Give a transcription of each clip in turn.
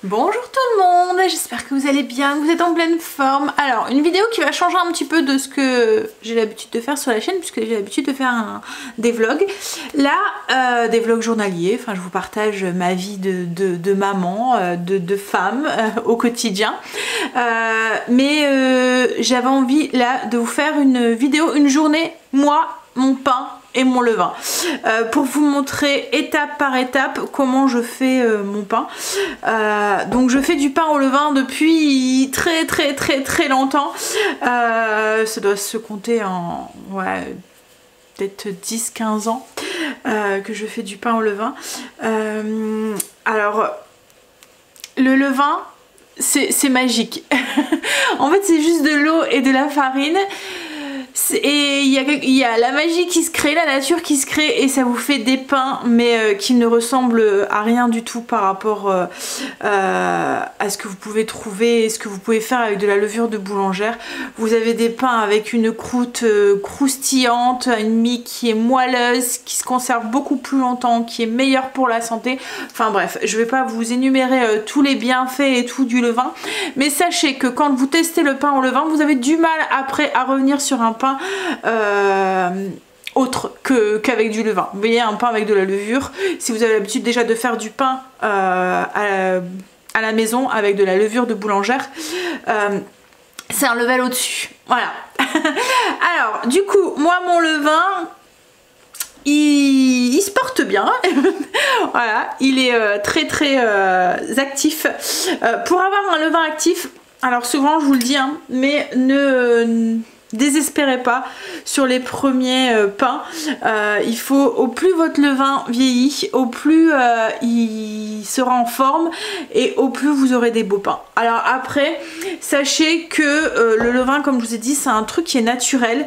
Bonjour tout le monde, j'espère que vous allez bien, que vous êtes en pleine forme. Alors, une vidéo qui va changer un petit peu de ce que j'ai l'habitude de faire sur la chaîne, puisque j'ai l'habitude de faire des vlogs. Là, des vlogs journaliers, enfin je vous partage ma vie de maman, de femme au quotidien. Mais j'avais envie là de vous faire une vidéo, une journée, moi, mon pain et mon levain, pour vous montrer étape par étape comment je fais mon pain. Donc je fais du pain au levain depuis très longtemps. Ça doit se compter en ouais, peut-être 10-15 ans que je fais du pain au levain. Alors le levain c'est magique. En fait c'est juste de l'eau et de la farine. Et il y a la magie qui se crée, la nature qui se crée, et ça vous fait des pains mais qui ne ressemblent à rien du tout par rapport à ce que vous pouvez trouver et ce que vous pouvez faire avec de la levure de boulangère. Vous avez des pains avec une croûte croustillante, une mie qui est moelleuse, qui se conserve beaucoup plus longtemps, qui est meilleure pour la santé. Enfin bref, je vais pas vous énumérer tous les bienfaits et tout du levain, mais sachez que quand vous testez le pain au levain, vous avez du mal après à revenir sur un pain autre qu'avec du levain. Vous voyez, un pain avec de la levure, si vous avez l'habitude déjà de faire du pain à la maison avec de la levure de boulangère, c'est un level au-dessus. Voilà. Alors du coup, moi mon levain il se porte bien. Voilà, il est très actif. Pour avoir un levain actif, alors souvent je vous le dis hein, mais ne désespérez pas sur les premiers pains. Il faut, au plus votre levain vieillit, au plus il sera en forme et au plus vous aurez des beaux pains. Alors après, sachez que le levain, comme je vous ai dit, c'est un truc qui est naturel,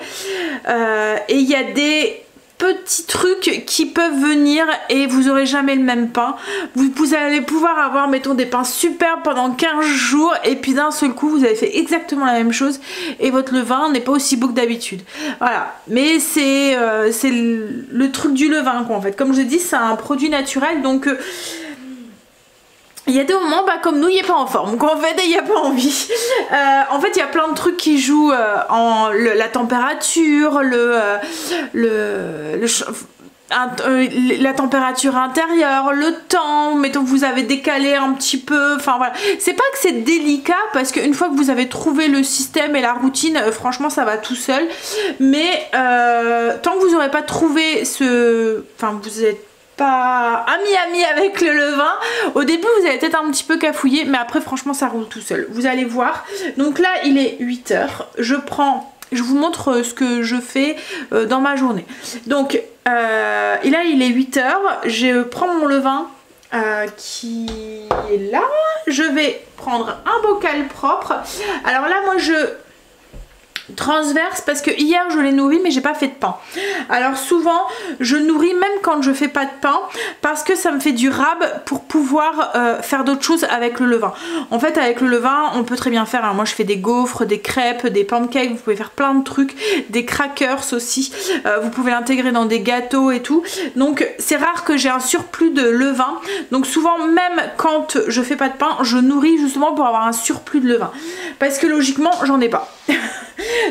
et il y a des petits trucs qui peuvent venir et vous aurez jamais le même pain. Vous allez pouvoir avoir, mettons, des pains superbes pendant 15 jours et puis d'un seul coup vous avez fait exactement la même chose et votre levain n'est pas aussi beau que d'habitude. Voilà, mais c'est le truc du levain quoi en fait. Comme je vous ai dit, c'est un produit naturel, donc il y a des moments comme nous, il n'est pas en forme, qu'en fait il n'y a pas envie. En fait il y a plein de trucs qui jouent la température, la température intérieure, le temps, mettons que vous avez décalé un petit peu, enfin voilà. C'est pas que c'est délicat parce qu'une fois que vous avez trouvé le système et la routine, franchement ça va tout seul. Mais tant que vous n'aurez pas trouvé enfin vous êtes pas ami avec le levain, au début vous allez peut-être un petit peu cafouiller, mais après franchement ça roule tout seul, vous allez voir. Donc là il est 8 h, je vous montre ce que je fais dans ma journée. Donc là il est 8 h, je prends mon levain qui est là, je vais prendre un bocal propre. Alors là moi je transverse parce que hier je l'ai nourri mais j'ai pas fait de pain. Alors souvent je nourris même quand je fais pas de pain parce que ça me fait du rab pour pouvoir faire d'autres choses avec le levain. En fait avec le levain on peut très bien faire, moi je fais des gaufres, des crêpes, des pancakes, vous pouvez faire plein de trucs, des crackers aussi, vous pouvez l'intégrer dans des gâteaux et tout. Donc c'est rare que j'ai un surplus de levain, donc souvent même quand je fais pas de pain je nourris justement pour avoir un surplus de levain parce que logiquement j'en ai pas.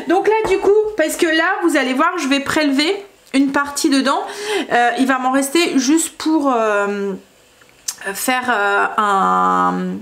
Donc là du coup, parce que là vous allez voir, je vais prélever une partie dedans, il va m'en rester juste pour faire un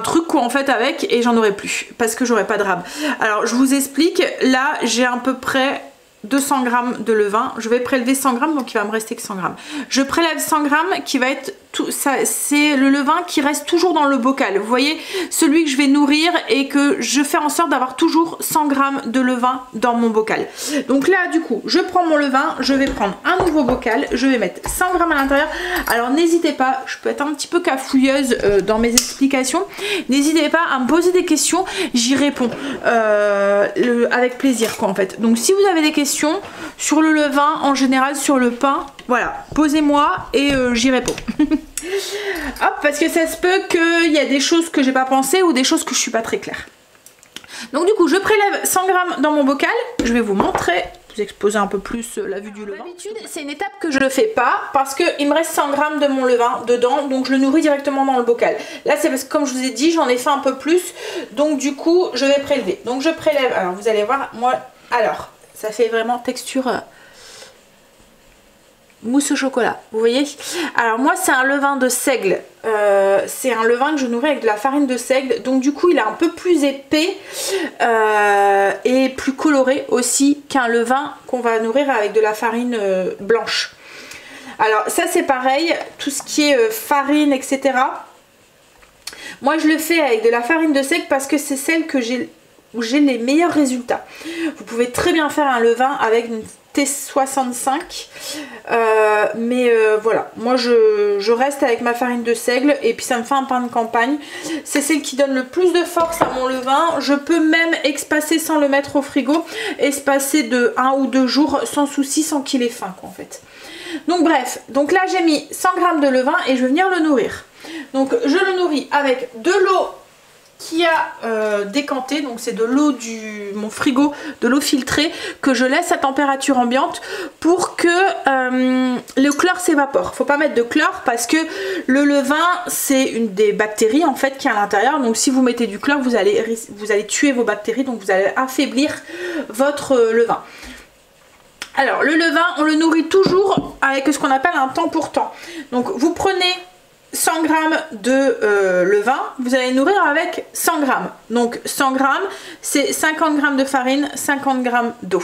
truc quoi en fait avec, et j'en aurai plus parce que j'aurai pas de rab. Alors je vous explique, là j'ai à peu près 200 g de levain, je vais prélever 100 g donc il va me rester que 100 g. Je prélève 100 g qui va être tout ça, c'est le levain qui reste toujours dans le bocal. Vous voyez, celui que je vais nourrir et que je fais en sorte d'avoir toujours 100 g de levain dans mon bocal. Donc là du coup, je prends mon levain, je vais prendre un nouveau bocal, je vais mettre 100 g à l'intérieur. Alors n'hésitez pas, je peux être un petit peu cafouilleuse dans mes explications, n'hésitez pas à me poser des questions, j'y réponds avec plaisir quoi en fait. Donc si vous avez des questions sur le levain, en général sur le pain, voilà, posez-moi et j'y réponds. Hop, parce que ça se peut qu'il y a des choses que j'ai pas pensé ou des choses que je suis pas très claire. Donc du coup je prélève 100 g dans mon bocal, je vais vous montrer, vous vous exposer un peu plus la vue du levain. D'habitude, c'est une étape que je ne fais pas parce qu'il me reste 100 g de mon levain dedans, donc je le nourris directement dans le bocal. Là, c'est parce que comme je vous ai dit, j'en ai fait un peu plus, donc du coup, je vais prélever. Donc je prélève, alors vous allez voir, moi, alors, ça fait vraiment texture mousse au chocolat, vous voyez. Alors moi c'est un levain de seigle, c'est un levain que je nourris avec de la farine de seigle, donc du coup il est un peu plus épais et plus coloré aussi qu'un levain qu'on va nourrir avec de la farine blanche. Alors ça c'est pareil, tout ce qui est farine etc. Moi je le fais avec de la farine de seigle parce que c'est celle que où j'ai les meilleurs résultats. Vous pouvez très bien faire un levain avec une T65 mais voilà, moi je reste avec ma farine de seigle et puis ça me fait un pain de campagne. C'est celle qui donne le plus de force à mon levain. Je peux même espacer sans le mettre au frigo, espacer de 1 ou 2 jours sans souci, sans qu'il ait faim quoi, en fait. Donc bref, donc là j'ai mis 100 g de levain et je vais venir le nourrir. Donc je le nourris avec de l'eau qui a décanté, donc c'est de l'eau mon frigo, de l'eau filtrée que je laisse à température ambiante pour que le chlore s'évapore. Faut pas mettre de chlore parce que le levain c'est une des bactéries en fait qui est à l'intérieur, donc si vous mettez du chlore vous allez tuer vos bactéries, donc vous allez affaiblir votre levain. Alors le levain on le nourrit toujours avec ce qu'on appelle un temps pour temps. Donc vous prenez 100 g de levain, vous allez nourrir avec 100 g. Donc 100 g, c'est 50 g de farine, 50 g d'eau.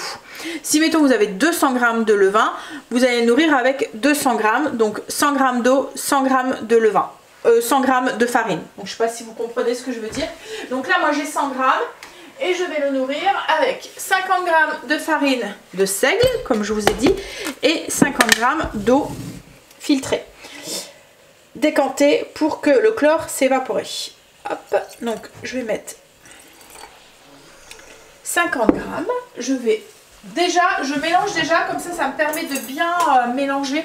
Si mettons vous avez 200 g de levain, vous allez nourrir avec 200 g, donc 100 g d'eau, 100 g de levain, 100 g de farine. Donc je ne sais pas si vous comprenez ce que je veux dire. Donc là moi j'ai 100 g et je vais le nourrir avec 50 g de farine de seigle, comme je vous ai dit, et 50 g d'eau filtrée, décanté pour que le chlore s'évapore. Hop, donc je vais mettre 50 g. Je mélange déjà, comme ça me permet de bien mélanger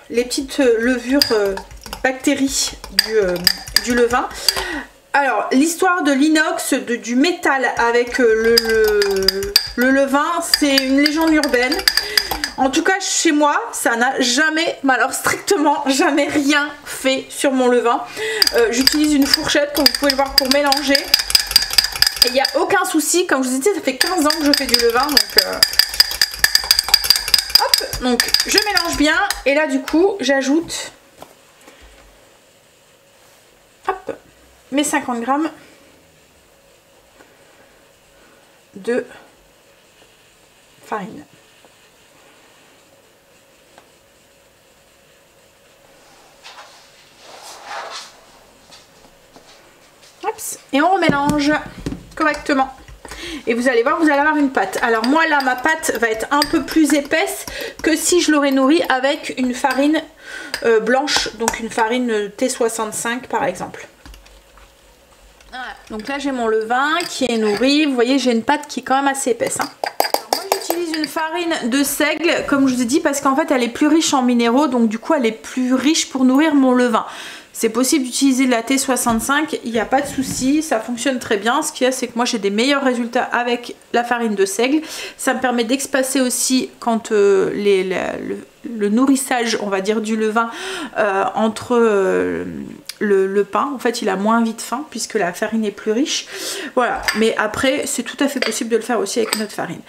les petites levures bactéries du levain. Alors l'histoire de l'inox, du métal avec le levain, c'est une légende urbaine. En tout cas chez moi ça n'a jamais, mais alors strictement jamais rien fait sur mon levain. J'utilise une fourchette comme vous pouvez le voir pour mélanger. Il n'y a aucun souci, comme je vous ai dit ça fait 15 ans que je fais du levain. Hop, donc je mélange bien et là du coup j'ajoute mes 50 g de farine. Et on remélange correctement et vous allez voir, vous allez avoir une pâte. Alors moi là ma pâte va être un peu plus épaisse que si je l'aurais nourrie avec une farine blanche, donc une farine T65 par exemple. Voilà. Donc là j'ai mon levain qui est nourri, vous voyez j'ai une pâte qui est quand même assez épaisse, hein. Moi j'utilise une farine de seigle comme je vous ai dit parce qu'en fait elle est plus riche en minéraux, donc du coup elle est plus riche pour nourrir mon levain. C'est possible d'utiliser de la T65, il n'y a pas de souci, ça fonctionne très bien. Ce qu'il y a, c'est que moi j'ai des meilleurs résultats avec la farine de seigle. Ça me permet d'espacer aussi quand le nourrissage, on va dire, du levain entre le pain. En fait, il a moins vite faim puisque la farine est plus riche. Voilà, mais après, c'est tout à fait possible de le faire aussi avec notre farine.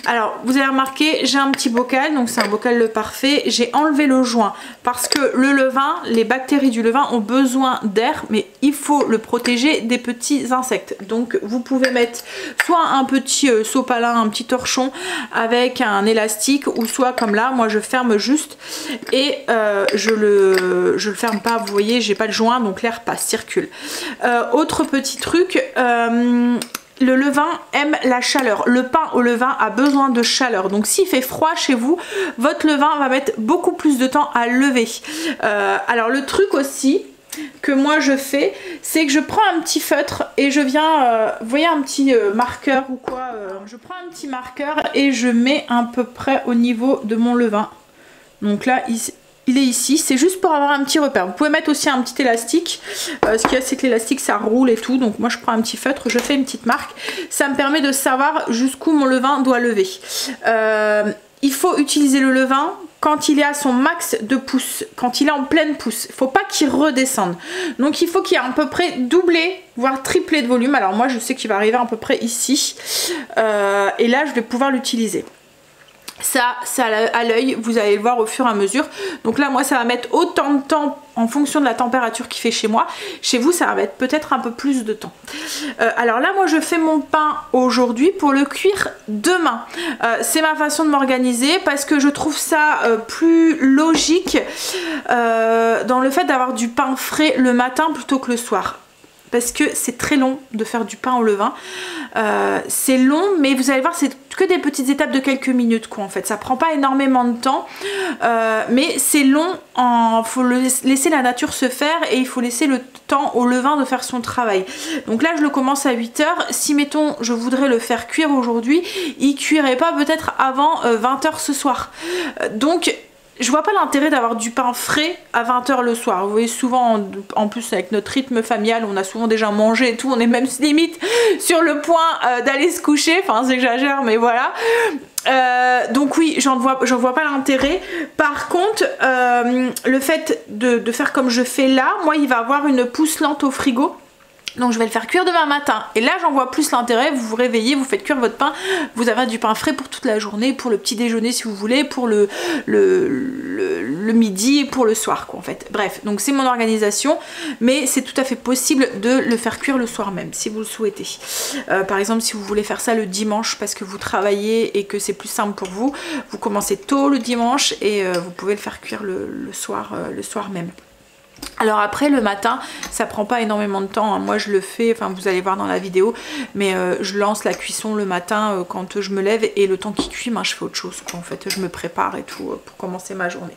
Alors, vous avez remarqué, j'ai un petit bocal, donc c'est un bocal parfait. J'ai enlevé le joint parce que le levain, les bactéries du levain ont besoin d'air, mais il faut le protéger des petits insectes. Donc, vous pouvez mettre soit un petit sopalin, un petit torchon avec un élastique, ou soit comme là, moi je ferme juste et je le ferme pas, vous voyez, j'ai pas le joint, donc l'air passe, circule. Autre petit truc, le levain aime la chaleur. Le pain au levain a besoin de chaleur. Donc s'il fait froid chez vous, votre levain va mettre beaucoup plus de temps à lever. Alors le truc aussi que moi je fais, c'est que je prends un petit feutre et je viens, vous voyez un petit marqueur ou quoi, je prends un petit marqueur et je mets à peu près au niveau de mon levain. Donc là, il est ici, c'est juste pour avoir un petit repère. Vous pouvez mettre aussi un petit élastique, ce qu'il y a c'est que l'élastique ça roule et tout, donc moi je prends un petit feutre, je fais une petite marque, ça me permet de savoir jusqu'où mon levain doit lever. Il faut utiliser le levain quand il est à son max de pouce, quand il est en pleine pouce. Il ne faut pas qu'il redescende. Donc il faut qu'il y ait à peu près doublé, voire triplé de volume. Alors moi je sais qu'il va arriver à peu près ici. Et là je vais pouvoir l'utiliser. Ça, c'est à l'œil, vous allez le voir au fur et à mesure. Donc là, moi, ça va mettre autant de temps en fonction de la température qu'il fait chez moi. Chez vous, ça va mettre peut-être un peu plus de temps. Alors là, moi, je fais mon pain aujourd'hui pour le cuire demain. C'est ma façon de m'organiser parce que je trouve ça plus logique dans le fait d'avoir du pain frais le matin plutôt que le soir. Parce que c'est très long de faire du pain au levain. C'est long, mais vous allez voir, c'est que des petites étapes de quelques minutes, quoi, en fait. Ça prend pas énormément de temps, mais c'est long. Faut laisser la nature se faire et il faut laisser le temps au levain de faire son travail. Donc là, je le commence à 8 h. Si, mettons, je voudrais le faire cuire aujourd'hui, il cuirait pas peut-être avant 20 h ce soir. Donc, je vois pas l'intérêt d'avoir du pain frais à 20 h le soir. Vous voyez, souvent, en plus avec notre rythme familial, on a souvent déjà mangé et tout, on est même limite sur le point d'aller se coucher. Enfin, j'exagère, mais voilà. Donc oui, j'en vois pas l'intérêt. Par contre, le fait de faire comme je fais là, moi, il va avoir une pousse lente au frigo. Donc je vais le faire cuire demain matin. Et là j'en vois plus l'intérêt. Vous vous réveillez, vous faites cuire votre pain. Vous avez du pain frais pour toute la journée, pour le petit déjeuner si vous voulez, pour le midi et pour le soir, quoi, en fait. Bref, donc c'est mon organisation. Mais c'est tout à fait possible de le faire cuire le soir même, si vous le souhaitez. Par exemple, si vous voulez faire ça le dimanche parce que vous travaillez et que c'est plus simple pour vous, vous commencez tôt le dimanche et vous pouvez le faire cuire le soir même. Alors après le matin ça prend pas énormément de temps, hein. Moi je le fais, enfin vous allez voir dans la vidéo, mais je lance la cuisson le matin quand je me lève et le temps qu'il cuit, je fais autre chose, quoi. En fait je me prépare et tout pour commencer ma journée.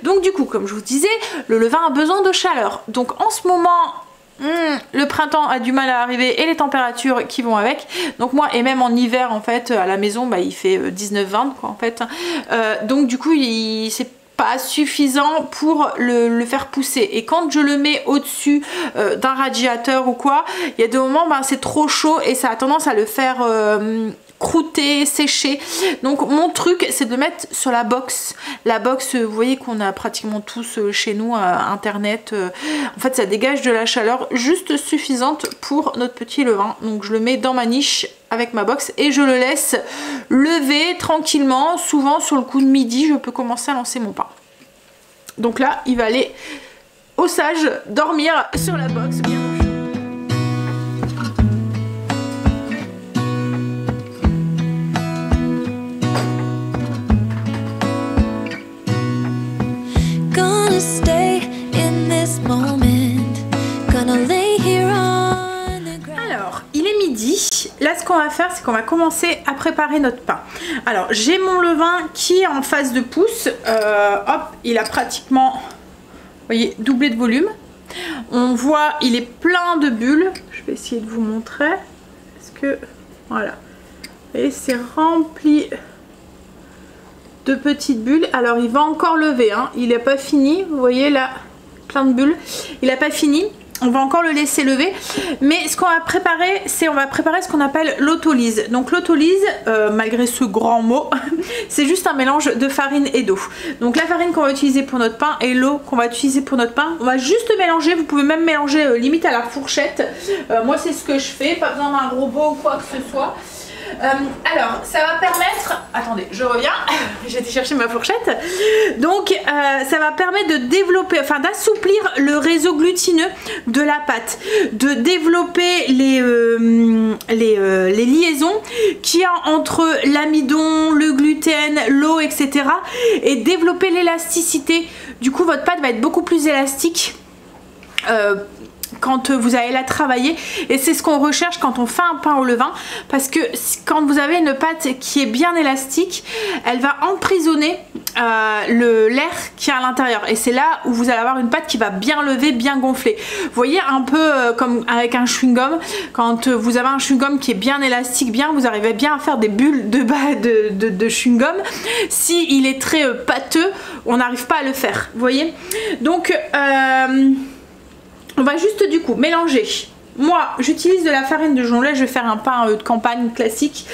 Donc du coup comme je vous disais, le levain a besoin de chaleur. Donc en ce moment le printemps a du mal à arriver et les températures qui vont avec. Donc moi, et même en hiver en fait à la maison, il fait 19-20 quoi en fait. Donc du coup c'est pas suffisant pour le faire pousser. Et quand je le mets au-dessus d'un radiateur ou quoi, il y a des moments c'est trop chaud et ça a tendance à le faire croûter, sécher. Donc mon truc c'est de le mettre sur la box. La box, vous voyez qu'on a pratiquement tous chez nous internet. En fait ça dégage de la chaleur juste suffisante pour notre petit levain. Donc je le mets dans ma niche avec ma box et je le laisse lever tranquillement. Souvent sur le coup de midi je peux commencer à lancer mon pain. Donc là il va aller au sage dormir sur la box bien au chaud. Alors, il est midi. Là, ce qu'on va faire, c'est qu'on va commencer à préparer notre pain. Alors, j'ai mon levain qui est en phase de pouce. Hop, il a pratiquement, vous voyez, doublé de volume. On voit, il est plein de bulles. Je vais essayer de vous montrer. Est-ce que, voilà. Et c'est rempli de petites bulles. Alors, il va encore lever, hein. Il n'est pas fini. Vous voyez là, plein de bulles. Il n'a pas fini. On va encore le laisser lever, mais ce qu'on va préparer, c'est ce qu'on appelle l'autolyse. Donc l'autolyse, malgré ce grand mot, c'est juste un mélange de farine et d'eau. Donc la farine qu'on va utiliser pour notre pain et l'eau qu'on va utiliser pour notre pain, on va juste mélanger. Vous pouvez même mélanger limite à la fourchette. Moi c'est ce que je fais, pas besoin d'un gros pot ou quoi que ce soit. Alors ça va permettre, attendez je reviens, j'ai été chercher ma fourchette. Donc ça va permettre de développer, enfin d'assouplir le réseau glutineux de la pâte, de développer les liaisons qu'il y a entre l'amidon, le gluten, l'eau, etc. et développer l'élasticité. Du coup votre pâte va être beaucoup plus élastique quand vous allez la travailler, et c'est ce qu'on recherche quand on fait un pain au levain, parce que quand vous avez une pâte qui est bien élastique, elle va emprisonner l'air qui est à l'intérieur, et c'est là où vous allez avoir une pâte qui va bien lever, bien gonfler. Vous voyez, un peu comme avec un chewing-gum, quand vous avez un chewing-gum qui est bien élastique, vous arrivez bien à faire des bulles de chewing-gum. Si il est très pâteux, on n'arrive pas à le faire, vous voyez. Donc on va juste du coup mélanger. Moi j'utilise de la farine de jonc. Là je vais faire un pain de campagne classique.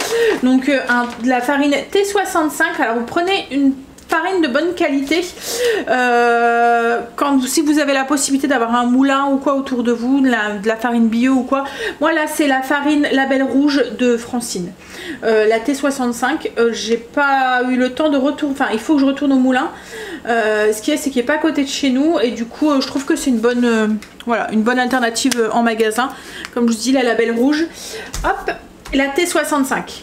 Donc de la farine T65. Alors vous prenez une farine de bonne qualité. Si vous avez la possibilité d'avoir un moulin ou quoi autour de vous, de la farine bio ou quoi. Moi là c'est la farine Label Rouge de Francine. La T65, j'ai pas eu le temps de retourner. Enfin il faut que je retourne au moulin. Ce qui est, c'est qu'il n'est pas à côté de chez nous, et du coup je trouve que c'est une bonne voilà, une bonne alternative en magasin. Comme je vous dis, la Label Rouge. Hop, la T65.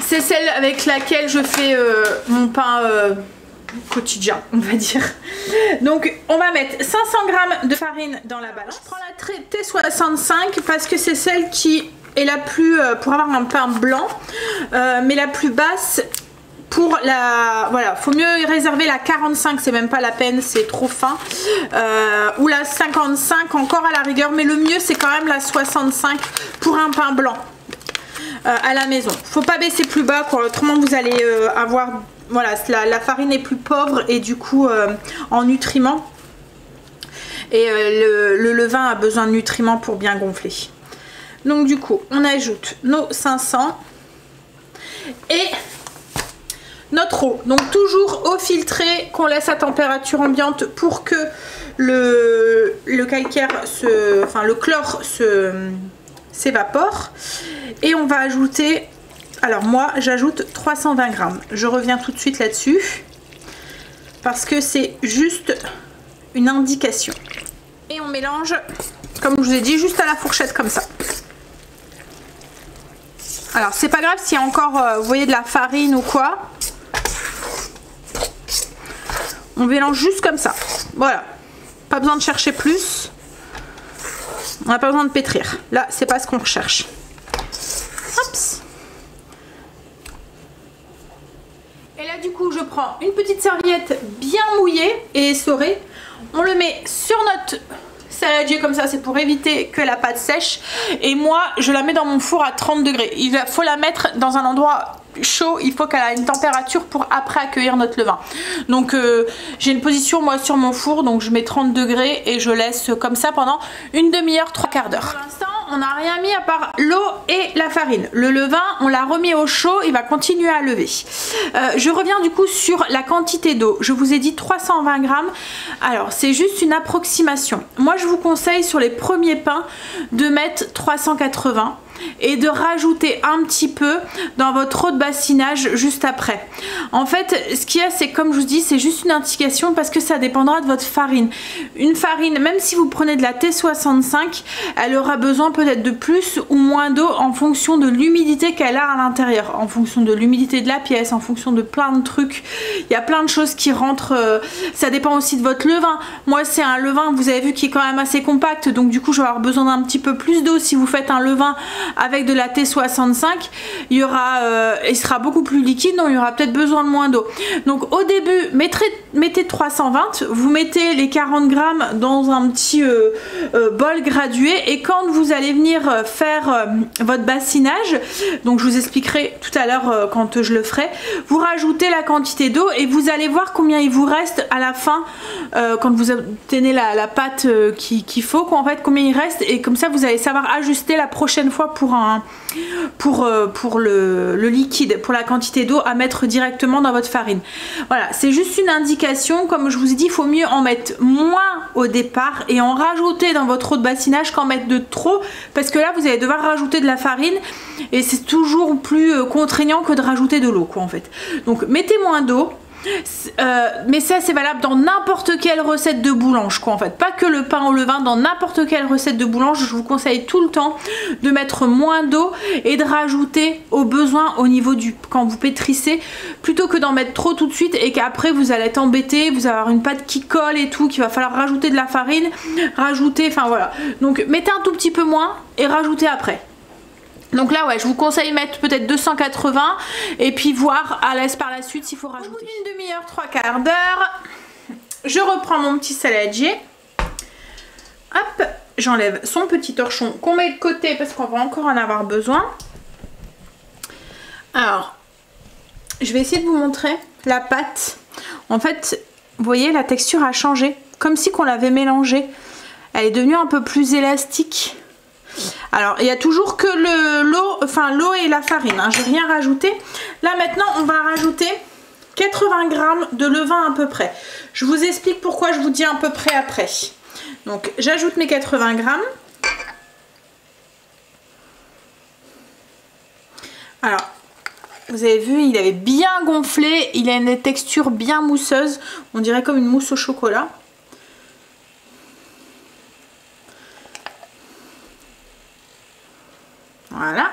C'est celle avec laquelle je fais mon pain quotidien, on va dire. Donc on va mettre 500 g de farine dans la balance. Je prends la T65 parce que c'est celle qui est la plus, pour avoir un pain blanc, mais la plus basse. Pour la, voilà, faut mieux réserver la 45, c'est même pas la peine, c'est trop fin, ou la 55 encore à la rigueur, mais le mieux c'est quand même la 65 pour un pain blanc à la maison. Faut pas baisser plus bas, quoi, autrement vous allez avoir, voilà, la farine est plus pauvre et du coup en nutriments, et le levain a besoin de nutriments pour bien gonfler. Donc du coup on ajoute nos 500 et notre eau, donc toujours eau filtrée qu'on laisse à température ambiante pour que le calcaire, le chlore s'évapore. Et on va ajouter, alors moi j'ajoute 320 g. Je reviens tout de suite là-dessus parce que c'est juste une indication. Et on mélange, comme je vous ai dit, juste à la fourchette comme ça. Alors c'est pas grave s'il y a encore, vous voyez, de la farine ou quoi. On mélange juste comme ça. Voilà. Pas besoin de chercher plus. On n'a pas besoin de pétrir. Là, c'est pas ce qu'on recherche. Hops. Et là, du coup, je prends une petite serviette bien mouillée et essorée. On le met sur notre saladier comme ça, c'est pour éviter que la pâte sèche. Et moi, je la mets dans mon four à 30 degrés. Il faut la mettre dans un endroit chaud, il faut qu'elle ait une température pour après accueillir notre levain. Donc j'ai une position moi sur mon four, donc je mets 30 degrés et je laisse comme ça pendant une demi-heure, 3/4 d'heure. Pour l'instant on n'a rien mis à part l'eau et la farine. Le levain on l'a remis au chaud, il va continuer à lever. Je reviens du coup sur la quantité d'eau. Je vous ai dit 320 g. Alors c'est juste une approximation. Moi je vous conseille sur les premiers pains de mettre 380 et de rajouter un petit peu dans votre eau de bassinage juste après. En fait ce qu'il y a, c'est comme je vous dis, c'est juste une indication parce que ça dépendra de votre farine. Une farine, même si vous prenez de la T65, elle aura besoin peut-être de plus ou moins d'eau en fonction de l'humidité qu'elle a à l'intérieur, en fonction de l'humidité de la pièce, en fonction de plein de trucs. Il y a plein de choses qui rentrent, ça dépend aussi de votre levain. Moi c'est un levain, vous avez vu, qui est quand même assez compact, donc du coup je vais avoir besoin d'un petit peu plus d'eau. Si vous faites un levain avec de la T65, il sera beaucoup plus liquide, donc il y aura peut-être besoin de moins d'eau. Donc au début mettez 320, vous mettez les 40 g dans un petit bol gradué, et quand vous allez venir faire votre bassinage, donc je vous expliquerai tout à l'heure quand je le ferai, vous rajoutez la quantité d'eau et vous allez voir combien il vous reste à la fin quand vous obtenez la pâte qu'il faut, en fait, combien il reste, et comme ça vous allez savoir ajuster la prochaine fois pour le liquide, pour la quantité d'eau à mettre directement dans votre farine. Voilà, c'est juste une indication. Comme je vous ai dit, il faut mieux en mettre moins au départ et en rajouter dans votre eau de bassinage qu'en mettre de trop, parce que là vous allez devoir rajouter de la farine et c'est toujours plus contraignant que de rajouter de l'eau, quoi, en fait. Donc mettez moins d'eau. mais ça c'est valable dans n'importe quelle recette de boulange quoi en fait, pas que le pain au levain, dans n'importe quelle recette de boulange je vous conseille tout le temps de mettre moins d'eau et de rajouter au besoin au niveau du quand vous pétrissez, plutôt que d'en mettre trop tout de suite et qu'après vous allez être embêté, vous allez avoir une pâte qui colle et tout, qu'il va falloir rajouter de la farine, rajouter, enfin voilà, donc mettez un tout petit peu moins et rajoutez après. Donc là ouais, je vous conseille mettre peut-être 280 et puis voir à l'aise par la suite s'il faut rajouter. Au bout d'une demi-heure, 3/4 d'heure, je reprends mon petit saladier. Hop, j'enlève son petit torchon qu'on met de côté parce qu'on va encore en avoir besoin. Alors, je vais essayer de vous montrer la pâte. En fait, vous voyez, la texture a changé, comme si qu'on l'avait mélangée. Elle est devenue un peu plus élastique. Alors il y a toujours que l'eau et la farine, hein, j'ai rien rajouté. Là maintenant on va rajouter 80 g de levain à peu près. Je vous explique pourquoi, je vous dis à peu près après. Donc j'ajoute mes 80 g. Alors vous avez vu, il avait bien gonflé, il a une texture bien mousseuse, on dirait comme une mousse au chocolat. Voilà.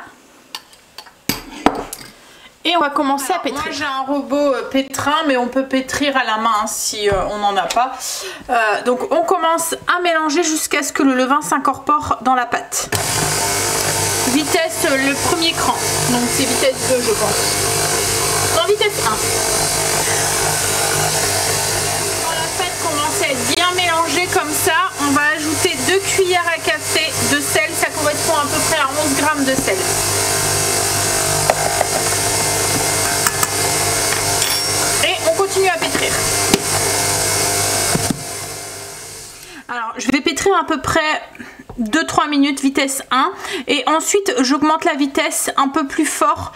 Et on va commencer à pétrir. Moi j'ai un robot pétrin, mais on peut pétrir à la main hein, si on n'en a pas. Donc on commence à mélanger jusqu'à ce que le levain s'incorpore dans la pâte. Vitesse le premier cran, donc c'est vitesse 2 je pense. En vitesse 1. Quand la pâte commence à être bien mélangée comme ça, on va ajouter 2 cuillères à café de sel, ça correspond à peu près à 11 g de sel. Et on continue à pétrir. Alors je vais pétrir à peu près 2-3 minutes vitesse 1 et ensuite j'augmente la vitesse un peu plus fort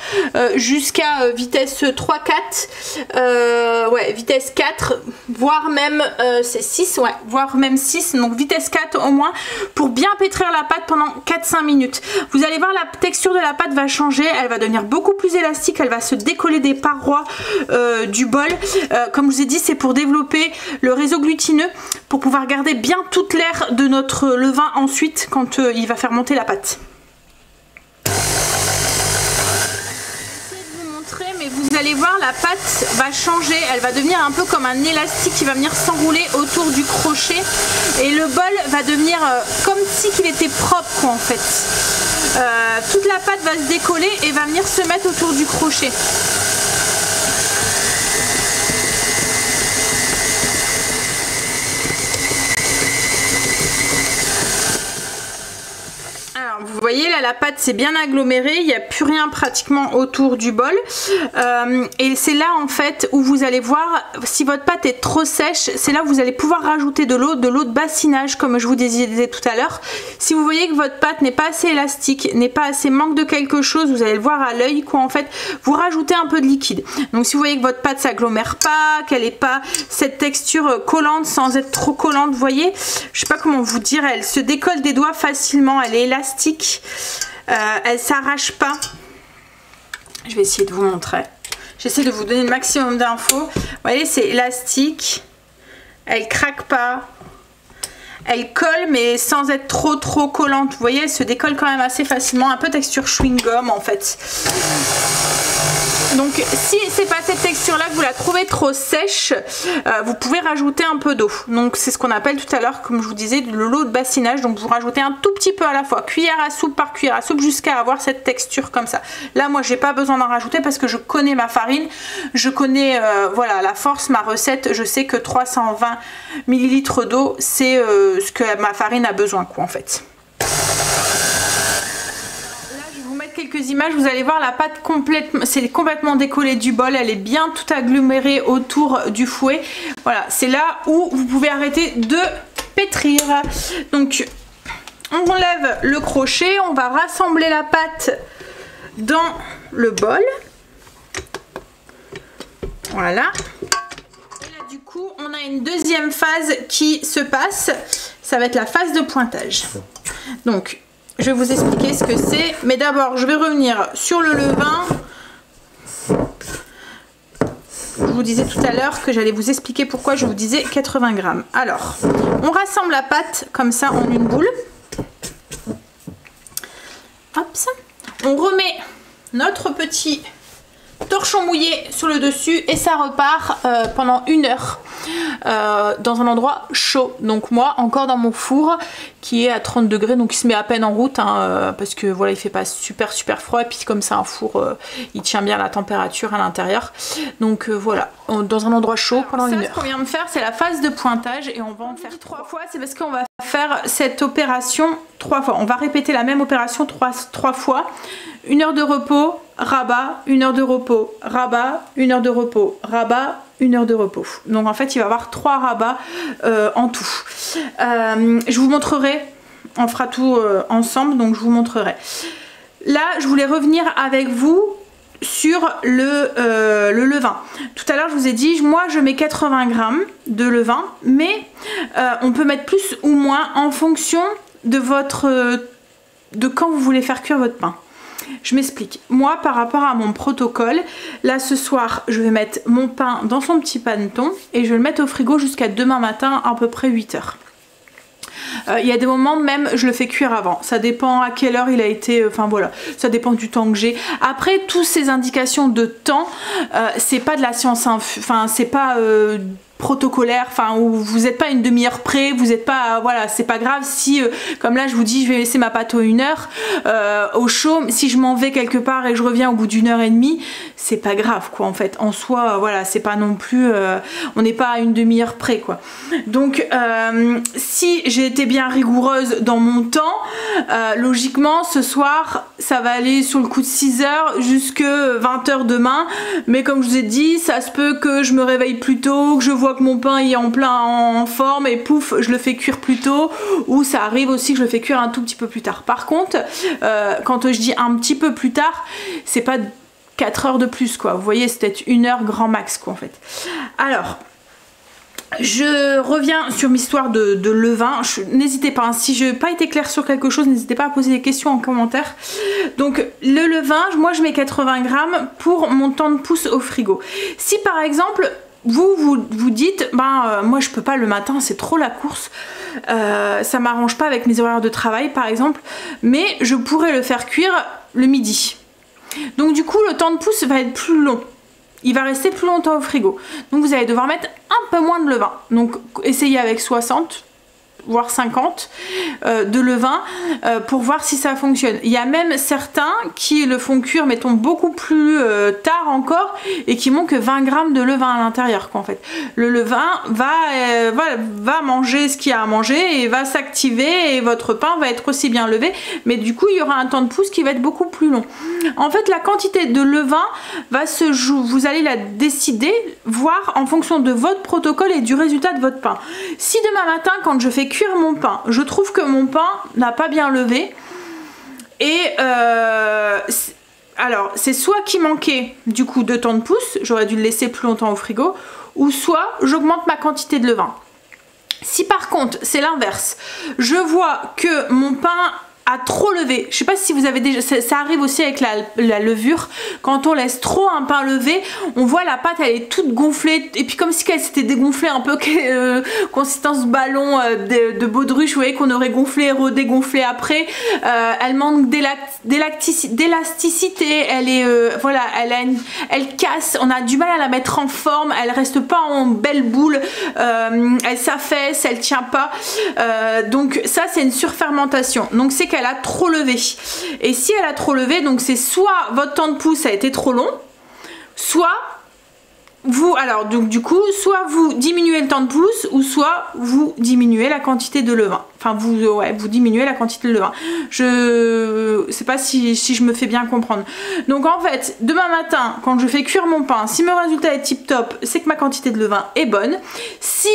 jusqu'à vitesse 3-4 ouais vitesse 4 voire même c'est 6 ouais voire même 6 donc vitesse 4 au moins pour bien pétrir la pâte pendant 4-5 minutes. Vous allez voir la texture de la pâte va changer, elle va devenir beaucoup plus élastique, elle va se décoller des parois du bol. Comme je vous ai dit c'est pour développer le réseau glutineux pour pouvoir garder bien toute l'air de notre levain ensuite quand il va faire monter la pâte. Mais vous allez voir la pâte va changer, elle va devenir un peu comme un élastique qui va venir s'enrouler autour du crochet et le bol va devenir comme si qu'il était propre quoi, en fait. Toute la pâte va se décoller et va venir se mettre autour du crochet. Vous voyez là la pâte c'est bien agglomérée, il n'y a plus rien pratiquement autour du bol et c'est là en fait où vous allez voir si votre pâte est trop sèche, c'est là où vous allez pouvoir rajouter de l'eau de bassinage comme je vous disais tout à l'heure. Si vous voyez que votre pâte n'est pas assez élastique, n'est pas assez manque de quelque chose, vous allez le voir à l'œil quoi en fait, vous rajoutez un peu de liquide. Donc si vous voyez que votre pâte s'agglomère pas, qu'elle n'est pas cette texture collante sans être trop collante, vous voyez, je sais pas comment vous dire, elle se décolle des doigts facilement, elle est élastique. Elle s'arrache pas. Je vais essayer de vous montrer. J'essaie de vous donner le maximum d'infos. Vous voyez, c'est élastique. Elle craque pas. Elle colle mais sans être trop collante. Vous voyez, elle se décolle quand même assez facilement. Un peu texture chewing-gum en fait. Donc si c'est pas cette texture là que vous la trouvez trop sèche, vous pouvez rajouter un peu d'eau. Donc c'est ce qu'on appelle tout à l'heure, comme je vous disais, de l'eau de bassinage. Donc vous rajoutez un tout petit peu à la fois, cuillère à soupe par cuillère à soupe, jusqu'à avoir cette texture comme ça. Là moi j'ai pas besoin d'en rajouter parce que je connais ma farine, je connais voilà la force, ma recette, je sais que 320 ml d'eau c'est ce que ma farine a besoin quoi en fait. Quelques images, vous allez voir la pâte complètement, c'est complètement décollé du bol, elle est bien tout agglomérée autour du fouet. Voilà, c'est là où vous pouvez arrêter de pétrir. Donc on enlève le crochet, on va rassembler la pâte dans le bol. Voilà. Et là du coup on a une deuxième phase qui se passe, ça va être la phase de pointage. Donc je vais vous expliquer ce que c'est, mais d'abord je vais revenir sur le levain. Je vous disais tout à l'heure que j'allais vous expliquer pourquoi je vous disais 80 grammes. Alors, on rassemble la pâte comme ça en une boule. Hop, on remet notre petit torchon mouillé sur le dessus et ça repart pendant 1 heure dans un endroit chaud. Donc moi encore dans mon four qui est à 30 degrés, donc il se met à peine en route hein, parce que voilà, il fait pas super froid et puis comme c'est un four il tient bien la température à l'intérieur. Donc voilà, dans un endroit chaud pendant 1 heure. Ce qu'on vient de faire, c'est la phase de pointage et on va en faire 3 fois. C'est parce qu'on va faire cette opération 3 fois. On va répéter la même opération 3 fois. 1 heure de repos, rabat, 1 heure de repos, rabat, 1 heure de repos, rabat, 1 heure de repos. Donc en fait il va y avoir 3 rabats en tout. Je vous montrerai, on fera tout ensemble, donc je vous montrerai. Là je voulais revenir avec vous sur le levain. Tout à l'heure je vous ai dit, moi je mets 80 grammes de levain, mais on peut mettre plus ou moins en fonction de quand vous voulez faire cuire votre pain. Je m'explique. Moi, par rapport à mon protocole, là ce soir, je vais mettre mon pain dans son petit paneton et je vais le mettre au frigo jusqu'à demain matin, à peu près 8 heures. Il y a des moments même je le fais cuire avant, ça dépend à quelle heure il a été, enfin voilà, ça dépend du temps que j'ai. Après, toutes ces indications de temps, c'est pas de la science, enfin c'est pas protocolaire, enfin où vous n'êtes pas une demi-heure près, vous n'êtes pas, voilà, c'est pas grave si comme là je vous dis je vais laisser ma pâte 1 heure au chaud, si je m'en vais quelque part et je reviens au bout d'1 heure et demie, c'est pas grave quoi en fait, en soi voilà, c'est pas non plus on n'est pas à une demi-heure près quoi. Donc si j'ai été bien rigoureuse dans mon temps, logiquement ce soir ça va aller sur le coup de 6 heures jusque 20 heures demain, mais comme je vous ai dit, ça se peut que je me réveille plus tôt, que je vois que mon pain est en forme et pouf je le fais cuire plus tôt, ou ça arrive aussi que je le fais cuire un tout petit peu plus tard. Par contre quand je dis un petit peu plus tard, c'est pas 4 heures de plus quoi, vous voyez, c'est peut-être 1 heure grand max quoi en fait. Alors je reviens sur l'histoire de levain. N'hésitez pas, hein, si je n'ai pas été claire sur quelque chose, n'hésitez pas à poser des questions en commentaire. Donc le levain, moi je mets 80 grammes pour mon temps de pousse au frigo. Si par exemple vous dites moi je peux pas le matin, c'est trop la course, ça m'arrange pas avec mes horaires de travail par exemple, mais je pourrais le faire cuire le midi. Donc du coup le temps de pousse va être plus long, il va rester plus longtemps au frigo, donc vous allez devoir mettre un peu moins de levain. Donc essayez avec 60 voire 50 de levain pour voir si ça fonctionne. Il y a même certains qui le font cuire mettons beaucoup plus tard encore et qui manquent que 20 grammes de levain à l'intérieur quoi en fait. Le levain va manger ce qu'il y a à manger et va s'activer et votre pain va être aussi bien levé, mais du coup il y aura un temps de pousse qui va être beaucoup plus long. En fait la quantité de levain va se jouer, vous allez la décider, voir en fonction de votre protocole et du résultat de votre pain. Si demain matin quand je fais cuire mon pain, je trouve que mon pain n'a pas bien levé et alors c'est soit qu'il manquait du coup de temps de pousse, j'aurais dû le laisser plus longtemps au frigo, ou soit j'augmente ma quantité de levain. Si par contre c'est l'inverse, je vois que mon pain a trop levé, je sais pas si vous avez déjà, ça arrive aussi avec la levure, quand on laisse trop un pain levé, on voit la pâte elle est toute gonflée et puis comme si elle s'était dégonflée un peu consistance ballon de baudruche, vous voyez qu'on aurait gonflé et redégonflé après, elle manque d'élasticité, elle est voilà, elle casse, on a du mal à la mettre en forme, elle reste pas en belle boule, elle s'affaisse, elle tient pas, donc ça c'est une surfermentation, donc c'est qu'elle a trop levé. Et si elle a trop levé, donc c'est soit votre temps de pousse a été trop long, soit vous, alors donc du coup, soit vous diminuez le temps de pousse, ou soit vous diminuez la quantité de levain. Enfin, vous diminuez la quantité de levain. Je sais pas si je me fais bien comprendre. Donc en fait, demain matin, quand je fais cuire mon pain, si mon résultat est tip top, c'est que ma quantité de levain est bonne. Si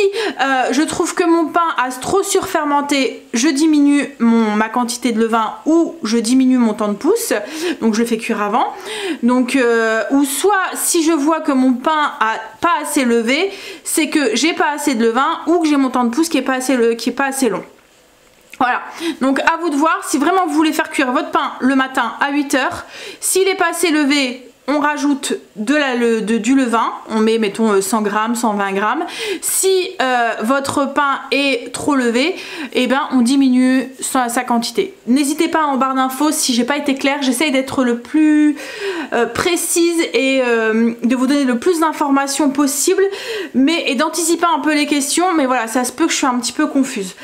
je trouve que mon pain a trop surfermenté, je diminue ma quantité de levain ou je diminue mon temps de pousse. Donc je le fais cuire avant. Donc ou soit si je vois que mon pain a pas assez levé, c'est que j'ai pas assez de levain ou que j'ai mon temps de pousse qui est pas assez long. Voilà, donc à vous de voir si vraiment vous voulez faire cuire votre pain le matin à 8 heures. S'il est pas assez levé, on rajoute du levain, on met mettons 100 grammes, 120 grammes. Si votre pain est trop levé, et ben on diminue sa quantité. N'hésitez pas en barre d'infos si j'ai pas été claire, j'essaye d'être le plus précise et de vous donner le plus d'informations possible, et d'anticiper un peu les questions, mais voilà, ça se peut que je suis un petit peu confuse.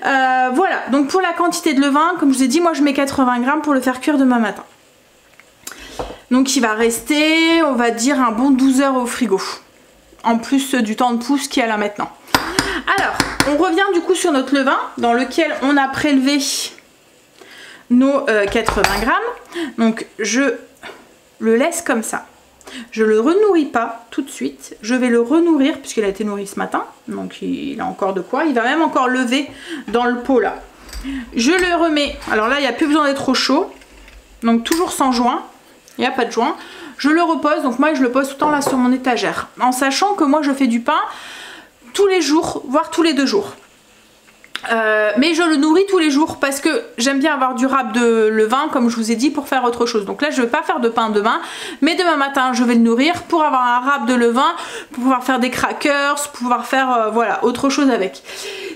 Voilà, donc pour la quantité de levain, comme je vous ai dit, moi je mets 80 grammes pour le faire cuire demain matin. Donc il va rester, on va dire, un bon 12 heures au frigo. En plus du temps de pousse qu'il y a là maintenant. Alors, on revient du coup sur notre levain dans lequel on a prélevé nos 80 grammes. Donc je le laisse comme ça. Je le renourris pas tout de suite. Je vais le renourrir puisqu'il a été nourri ce matin. Donc il a encore de quoi. Il va même encore lever dans le pot là. Je le remets. Alors là, il n'y a plus besoin d'être trop chaud. Donc toujours sans joint. Il n'y a pas de joint. Je le repose, donc moi je le pose tout le temps là sur mon étagère. En sachant que moi je fais du pain tous les jours, voire tous les 2 jours. Mais je le nourris tous les jours parce que j'aime bien avoir du râpe de levain comme je vous ai dit pour faire autre chose. Donc là je ne vais pas faire de pain demain, mais demain matin je vais le nourrir pour avoir un râpe de levain, pour pouvoir faire des crackers, pour pouvoir faire voilà, autre chose avec.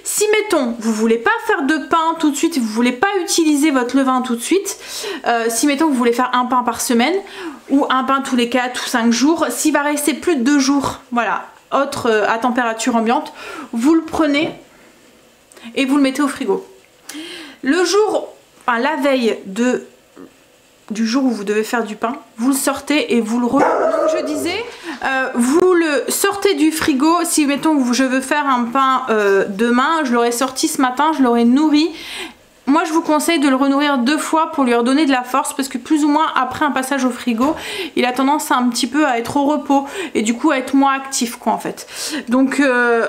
Si mettons vous voulez pas faire de pain tout de suite, vous voulez pas utiliser votre levain tout de suite, si mettons vous voulez faire un pain par semaine ou un pain tous les 4 ou 5 jours, s'il va rester plus de 2 jours, voilà, à température ambiante, vous le prenez et vous le mettez au frigo. Le jour, enfin la veille du jour où vous devez faire du pain, vous le sortez et vous le Donc je disais, vous le sortez du frigo. Si mettons je veux faire un pain demain, je l'aurais sorti ce matin, je l'aurais nourri. Moi je vous conseille de le renourrir 2 fois pour lui redonner de la force, parce que plus ou moins après un passage au frigo, il a tendance un petit peu à être au repos et du coup à être moins actif quoi en fait. Donc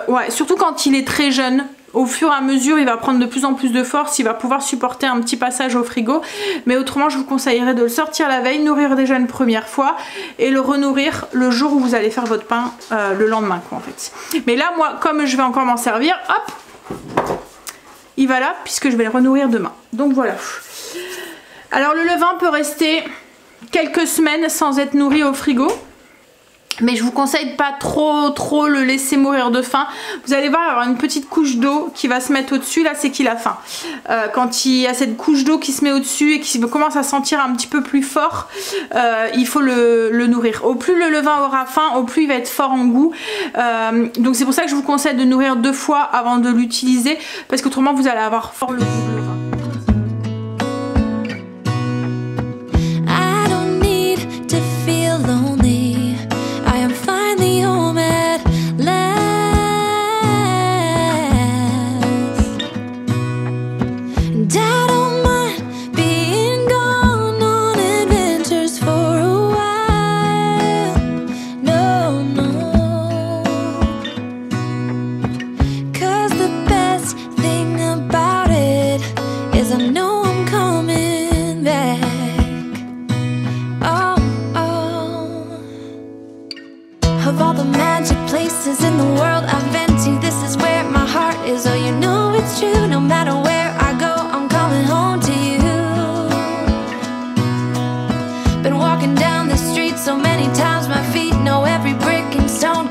ouais, surtout quand il est très jeune. Au fur et à mesure, il va prendre de plus en plus de force, il va pouvoir supporter un petit passage au frigo. Mais autrement, je vous conseillerais de le sortir la veille, nourrir déjà une première fois et le renourrir le jour où vous allez faire votre pain le lendemain, quoi, en fait. Mais là, moi, comme je vais encore m'en servir, hop, il va là, puisque je vais le renourrir demain. Donc voilà. Alors, le levain peut rester quelques semaines sans être nourri au frigo. Mais je vous conseille de pas trop le laisser mourir de faim. Vous allez voir, il va y avoir une petite couche d'eau qui va se mettre au-dessus. Là, c'est qu'il a faim. Quand il y a cette couche d'eau qui se met au-dessus et qui commence à sentir un petit peu plus fort, il faut le nourrir. Au plus le levain aura faim, au plus il va être fort en goût. Donc c'est pour ça que je vous conseille de nourrir 2 fois avant de l'utiliser, parce qu'autrement vous allez avoir fort le goût de levain.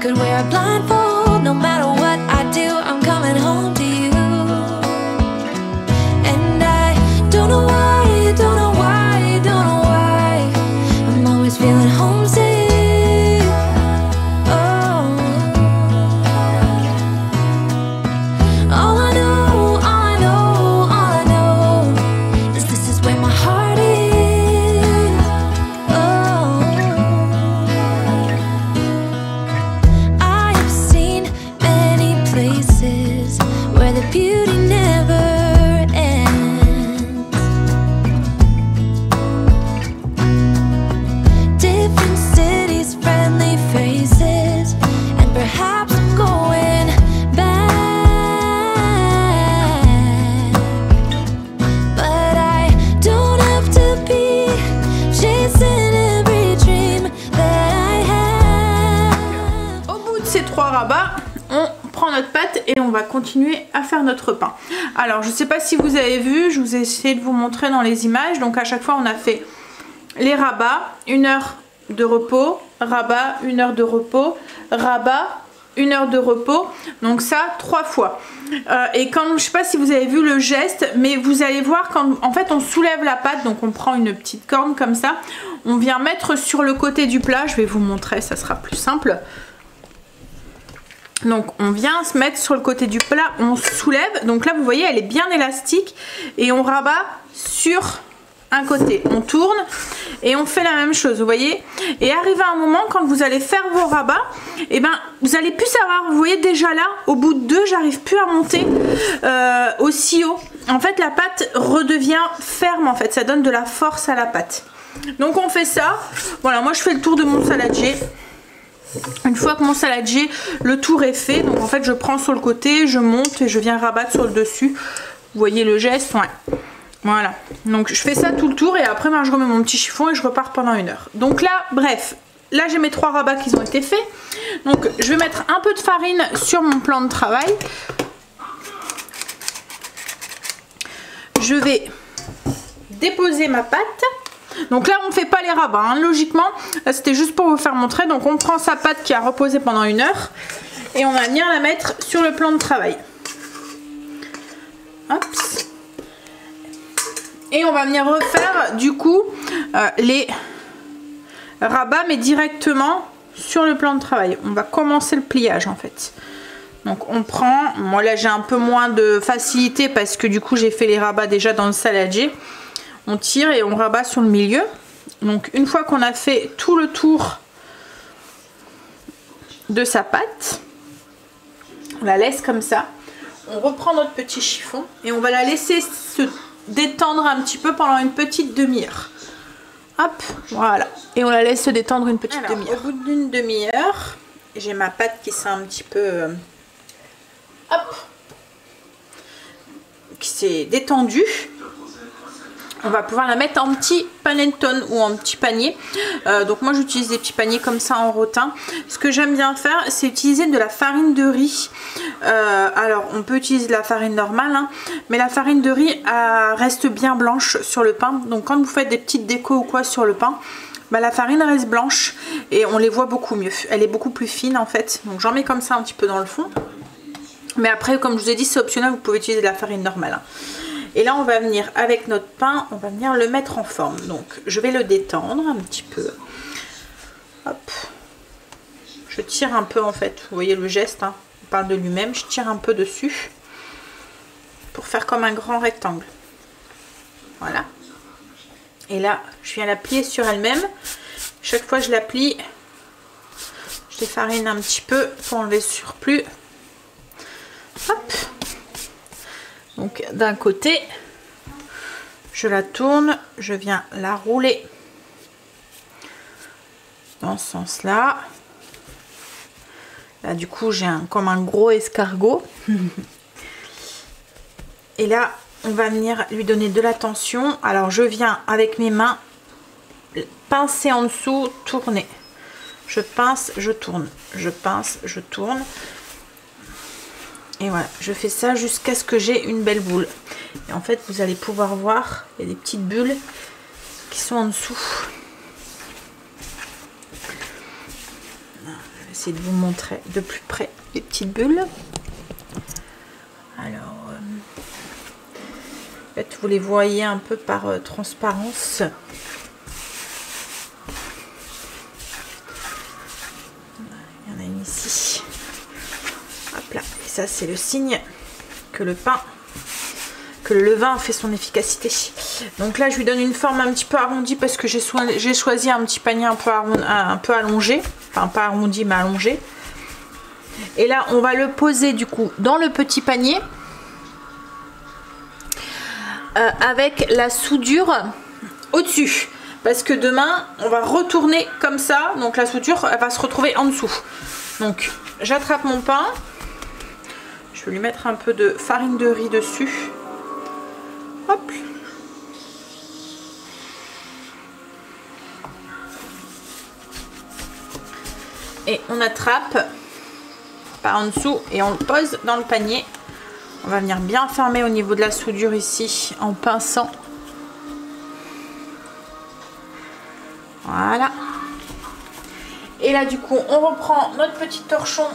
Could wear a blindfold, no matter what I do, I'm coming home to you. And I don't know why, don't know why, don't know why, I'm always feeling homesick. Oh, all I know, all I know, all I know is this is where my heart is. Oh, places where the beauty never ends. Different cities, friendly faces, and perhaps I'm going back. But I don't have to be chasing every dream that I have. Au bout de ces 3 rabats, on prend notre pâte et on va continuer à faire notre pain. Alors je sais pas si vous avez vu, je vous ai essayé de vous montrer dans les images. Donc à chaque fois on a fait les rabats, 1 heure de repos, rabat, 1 heure de repos, rabat, 1 heure de repos. Donc ça 3 fois. Et quand, je sais pas si vous avez vu le geste, mais vous allez voir quand en fait on soulève la pâte, donc on prend une petite corne comme ça, on vient mettre sur le côté du plat. Je vais vous montrer, ça sera plus simple. Donc on vient se mettre sur le côté du plat, on soulève, donc là vous voyez elle est bien élastique et on rabat sur un côté, on tourne et on fait la même chose, vous voyez. Et arrivé à un moment quand vous allez faire vos rabats, et ben vous allez plus savoir, vous voyez déjà là au bout de 2 j'arrive plus à monter aussi haut. En fait la pâte redevient ferme, en fait ça donne de la force à la pâte. Donc on fait ça, voilà, moi je fais le tour de mon saladier. Une fois que mon saladier, le tour est fait, donc en fait je prends sur le côté, je monte et je viens rabattre sur le dessus. Vous voyez le geste, ouais. Voilà, donc je fais ça tout le tour et après ben, je remets mon petit chiffon et je repars pendant 1 heure. Donc là, bref, là j'ai mes 3 rabats qui ont été faits. Donc je vais mettre un peu de farine sur mon plan de travail. Je vais déposer ma pâte. Donc là on ne fait pas les rabats, hein. Logiquement, là c'était juste pour vous faire montrer. Donc on prend sa pâte qui a reposé pendant 1 heure et on va venir la mettre sur le plan de travail. Hop. Et on va venir refaire du coup les rabats mais directement sur le plan de travail. On va commencer le pliage en fait. Donc on prend, moi là j'ai un peu moins de facilité parce que du coup j'ai fait les rabats déjà dans le saladier. On tire et on rabat sur le milieu. Donc une fois qu'on a fait tout le tour de sa pâte, on la laisse comme ça. On reprend notre petit chiffon et on va la laisser se détendre un petit peu pendant une petite demi-heure. Hop, voilà. Et on la laisse se détendre une petite demi-heure. Au bout d'une demi-heure, j'ai ma pâte qui s'est un petit peu... hop, qui s'est détendue. On va pouvoir la mettre en petit panettone ou en petit panier. Donc moi j'utilise des petits paniers comme ça en rotin. Ce que j'aime bien faire, c'est utiliser de la farine de riz. Alors on peut utiliser de la farine normale, hein, mais la farine de riz reste bien blanche sur le pain. Donc quand vous faites des petites décos ou quoi sur le pain, bah, la farine reste blanche et on les voit beaucoup mieux. Elle est beaucoup plus fine en fait. Donc j'en mets comme ça un petit peu dans le fond. Mais après, comme je vous ai dit, c'est optionnel, vous pouvez utiliser de la farine normale, hein. Et là on va venir avec notre pain, on va venir le mettre en forme. Donc je vais le détendre un petit peu. Hop. Je tire un peu en fait, vous voyez le geste, hein, on parle de lui-même. Je tire un peu dessus pour faire comme un grand rectangle. Voilà. Et là je viens la plier sur elle-même. Chaque fois que je la plie, je défarine un petit peu pour enlever le surplus. Hop. Donc d'un côté, je la tourne, je viens la rouler dans ce sens-là. Là du coup j'ai comme un gros escargot. Et là on va venir lui donner de la tension. Alors je viens avec mes mains pincer en dessous, tourner. Je pince, je tourne, je pince, je tourne. Et voilà, je fais ça jusqu'à ce que j'ai une belle boule. Et en fait, vous allez pouvoir voir, il y a des petites bulles qui sont en dessous. Je vais essayer de vous montrer de plus près les petites bulles. Alors, en fait, vous les voyez un peu par transparence. Il y en a une ici. Hop là. Ça c'est le signe que le levain fait son efficacité. Donc là je lui donne une forme un petit peu arrondie parce que j'ai choisi un petit panier un peu allongé, enfin pas arrondi mais allongé. Et là on va le poser du coup dans le petit panier avec la soudure au dessus, parce que demain on va retourner comme ça, donc la soudure elle va se retrouver en dessous. Donc j'attrape mon pain. Je vais lui mettre un peu de farine de riz dessus. Hop. Et on attrape par en dessous et on le pose dans le panier. On va venir bien fermer au niveau de la soudure ici en pinçant. Voilà. Et là du coup on reprend notre petit torchon.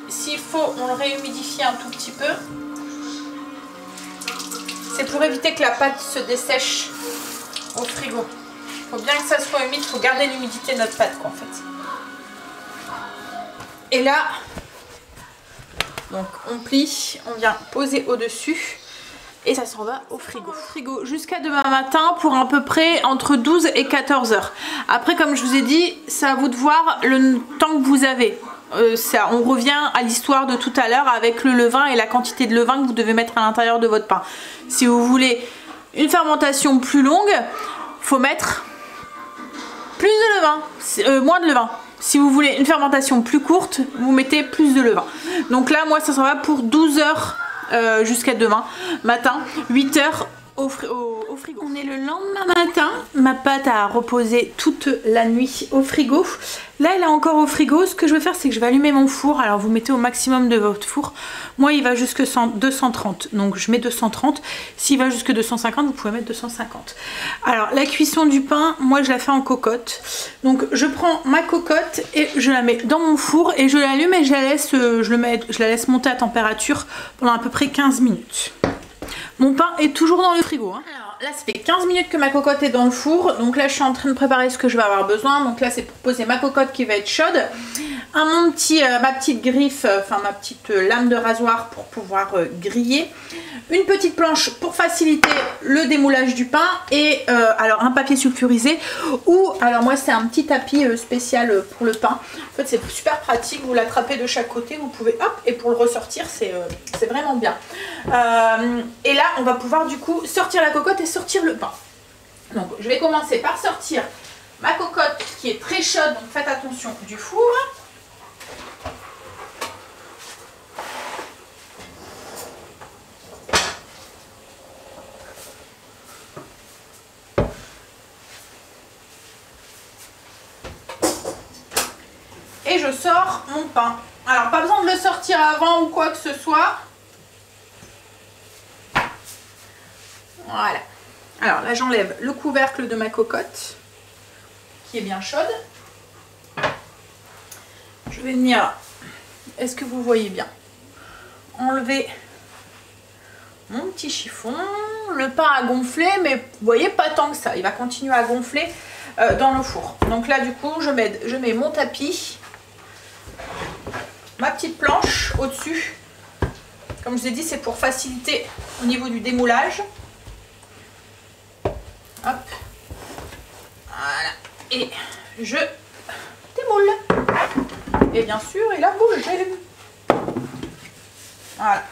S'il faut on le réhumidifie un tout petit peu. C'est pour éviter que la pâte se dessèche au frigo. Il faut bien que ça soit humide, il faut garder l'humidité de notre pâte quoi, en fait. Et là, donc on plie, on vient poser au-dessus et ça s'en va au frigo. Jusqu'à demain matin pour à peu près entre 12 et 14 heures. Après comme je vous ai dit, c'est à vous de voir le temps que vous avez. On revient à l'histoire de tout à l'heure avec le levain et la quantité de levain que vous devez mettre à l'intérieur de votre pain. Si vous voulez une fermentation plus longue, faut mettre plus de levain, moins de levain. Si vous voulez une fermentation plus courte, vous mettez plus de levain. Donc là, moi, ça s'en va pour 12 heures jusqu'à demain matin, 8 heures au frigo. On est le lendemain matin, ma pâte a reposé toute la nuit au frigo. Là elle est encore au frigo. Ce que je vais faire c'est que je vais allumer mon four. Alors vous mettez au maximum de votre four. Moi il va jusque 230, donc je mets 230. S'il va jusque 250 vous pouvez mettre 250. Alors la cuisson du pain, moi je la fais en cocotte. Donc je prends ma cocotte et je la mets dans mon four et je l'allume et je la laisse monter à température pendant à peu près 15 minutes. Mon pain est toujours dans le frigo. Hein. Alors là, ça fait 15 minutes que ma cocotte est dans le four. Donc là, je suis en train de préparer ce que je vais avoir besoin. Donc là, c'est pour poser ma cocotte qui va être chaude. Ma petite griffe, enfin ma petite lame de rasoir pour pouvoir griller. Une petite planche pour faciliter le démoulage du pain. Et alors un papier sulfurisé. Ou alors moi, c'est un petit tapis spécial pour le pain. En fait, c'est super pratique. Vous l'attrapez de chaque côté. Vous pouvez, hop, et pour le ressortir, c'est vraiment bien. Et là, on va pouvoir du coup sortir la cocotte et sortir le pain. Donc, je vais commencer par sortir ma cocotte qui est très chaude. Donc, faites attention du four. Et je sors mon pain. Alors, pas besoin de le sortir avant ou quoi que ce soit. Voilà. Alors là, j'enlève le couvercle de ma cocotte qui est bien chaude. Je vais venir, est-ce que vous voyez bien, enlever mon petit chiffon. Le pain a gonflé, mais vous voyez pas tant que ça. Il va continuer à gonfler dans le four. Donc là, du coup, je mets mon tapis, ma petite planche au-dessus. Comme je vous ai dit, c'est pour faciliter au niveau du démoulage. Hop. Voilà. Et je démoule. Et bien sûr, il a bougé. Voilà.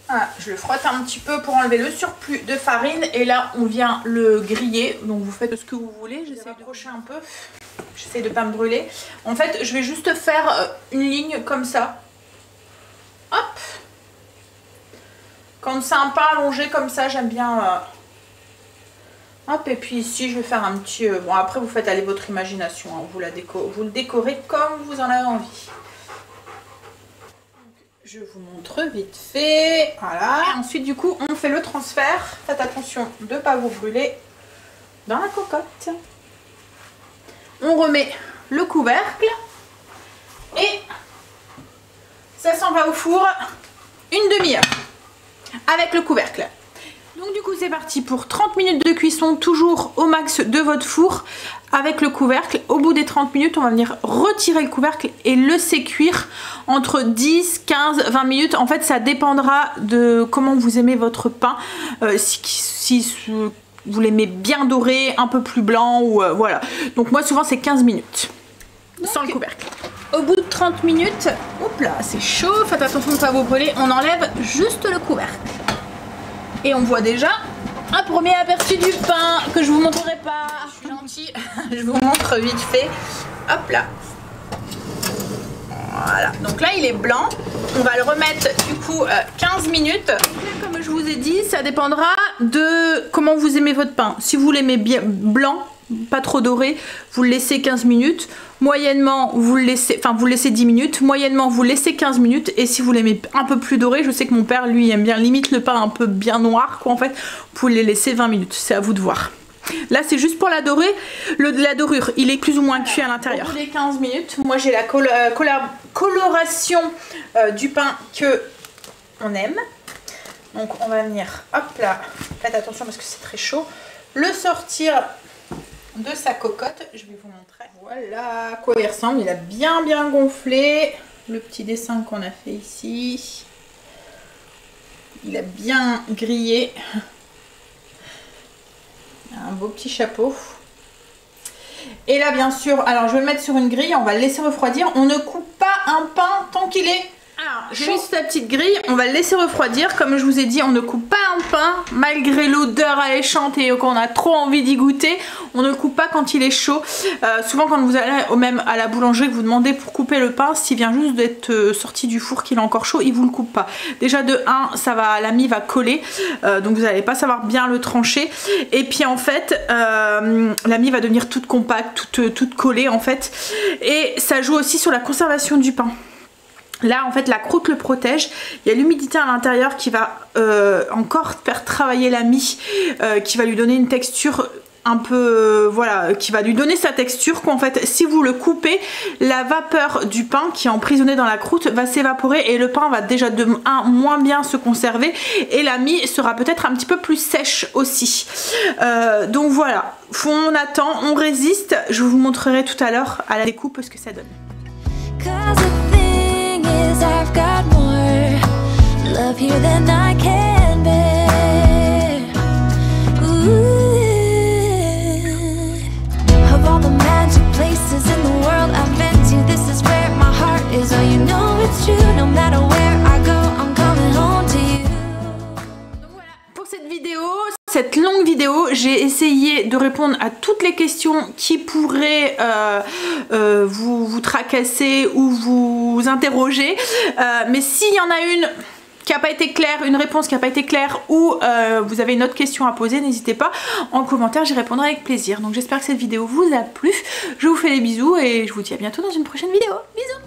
Voilà. Je le frotte un petit peu pour enlever le surplus de farine. Et là, on vient le griller. Donc, vous faites ce que vous voulez. J'essaie d'approcher un peu. J'essaie de ne pas me brûler. En fait, je vais juste faire une ligne comme ça. Hop. Quand c'est un pain allongé comme ça, j'aime bien... Hop, et puis ici, je vais faire un petit... Bon, après, vous faites aller votre imagination. Hein, vous le décorez comme vous en avez envie. Je vous montre vite fait. Voilà. Et ensuite, du coup, on fait le transfert. Faites attention de ne pas vous brûler dans la cocotte. On remet le couvercle. Et ça s'en va au four une demi-heure. Avec le couvercle. Donc du coup c'est parti pour 30 minutes de cuisson, toujours au max de votre four avec le couvercle. Au bout des 30 minutes on va venir retirer le couvercle et le laisser cuire entre 10, 15, 20 minutes. En fait ça dépendra de comment vous aimez votre pain, si vous l'aimez bien doré, un peu plus blanc ou voilà. Donc moi souvent c'est 15 minutes sans le couvercle. Au bout de 30 minutes, hop là, c'est chaud, faites attention de ne pas vous brûler, on enlève juste le couvercle. Et on voit déjà un premier aperçu du pain que je vous montrerai pas. Je suis gentille, je vous montre vite fait. Hop là. Voilà, donc là il est blanc. On va le remettre du coup 15 minutes. Là, comme je vous ai dit, ça dépendra de comment vous aimez votre pain. Si vous l'aimez bien blanc, pas trop doré, vous le laissez 15 minutes. Moyennement, vous le laissez 10 minutes. Moyennement, vous laissez 15 minutes. Et si vous l'aimez un peu plus doré, je sais que mon père, lui, aime bien limite le pain un peu bien noir, quoi, en fait. Vous pouvez les laisser 20 minutes. C'est à vous de voir. Là c'est juste pour la dorure, il est plus ou moins cuit à l'intérieur. Au bout des 15 minutes, moi j'ai la coloration du pain que on aime. Donc on va venir, hop là, faites attention parce que c'est très chaud, le sortir de sa cocotte. Je vais vous montrer. Voilà à quoi il ressemble, il a bien gonflé. Le petit dessin qu'on a fait ici. Il a bien grillé. Un beau petit chapeau. Et là bien sûr, alors je vais le mettre sur une grille, on va le laisser refroidir. On ne coupe pas un pain tant qu'il est j'ai mis sa petite grille, on va le laisser refroidir. Comme je vous ai dit, on ne coupe pas un pain malgré l'odeur alléchante et qu'on a trop envie d'y goûter. On ne coupe pas quand il est chaud. Souvent quand vous allez même à la boulangerie, que vous demandez pour couper le pain, s'il vient juste d'être sorti du four, qu'il est encore chaud, il vous le coupe pas. Déjà de 1, ça va, la mie va coller, donc vous n'allez pas savoir bien le trancher. Et puis en fait, la mie va devenir toute compacte, toute collée en fait. Et ça joue aussi sur la conservation du pain. Là en fait la croûte le protège, il y a l'humidité à l'intérieur qui va encore faire travailler la mie, qui va lui donner une texture un peu, voilà, qui va lui donner sa texture qu'en fait si vous le coupez, la vapeur du pain qui est emprisonnée dans la croûte va s'évaporer et le pain va déjà de 1 moins bien se conserver et la mie sera peut-être un petit peu plus sèche aussi. Donc voilà, on attend, on résiste, je vous montrerai tout à l'heure à la découpe ce que ça donne. I've got more love here than I can bear. Ooh. Of all the magic places in the world I've been to, this is where my heart is. Oh, you know it's true. No matter where I go, I'm coming home to you. Donc voilà pour cette vidéo. Cette longue vidéo, j'ai essayé de répondre à toutes les questions qui pourraient vous tracasser ou vous interroger. Mais s'il y en a une qui n'a pas été claire, une réponse qui n'a pas été claire ou vous avez une autre question à poser, n'hésitez pas en commentaire, j'y répondrai avec plaisir. Donc j'espère que cette vidéo vous a plu. Je vous fais des bisous et je vous dis à bientôt dans une prochaine vidéo. Bisous.